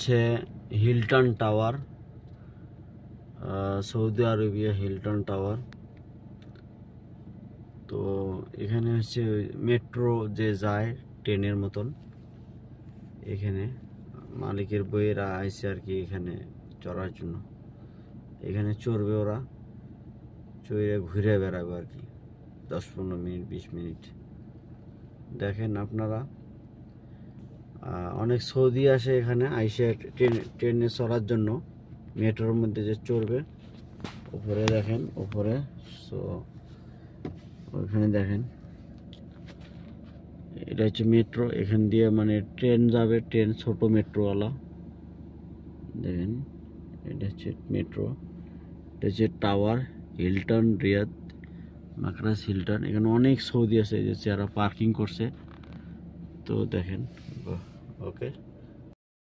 হচ্ছে Hilton tower, Saudi Arabia Hilton tower. তো এখানে হচ্ছে মেট্রো যে যায় ট্রেনের মতন, এখানে মালিকের বইয়েরা আইসে আর কি এখানে চড়ার জন্য। এখানে চড়বে ওরা, চড়ে ঘুরে বেড়াবে আর কি 10-15 মিনিট 20 মিনিট। দেখেন আপনারা, অনেক সৌদি আসে এখানে আইসে ট্রেনে চড়ার জন্য, মেট্রোর মধ্যে যে চড়বে। উপরে দেখেন, উপরে সো ওইখানে দেখেন, এটা হচ্ছে মেট্রো। এখান দিয়ে মানে ট্রেন যাবে, ট্রেন ছোট মেট্রোওয়ালা। দেখেন এটা হচ্ছে মেট্রো, এটা হচ্ছে টাওয়ার হিলটন রিয়াদ মাকরাজ হিলটন। এখানে অনেক সৌদি আছে যে যারা পার্কিং করছে। তো দেখেন, ওকে।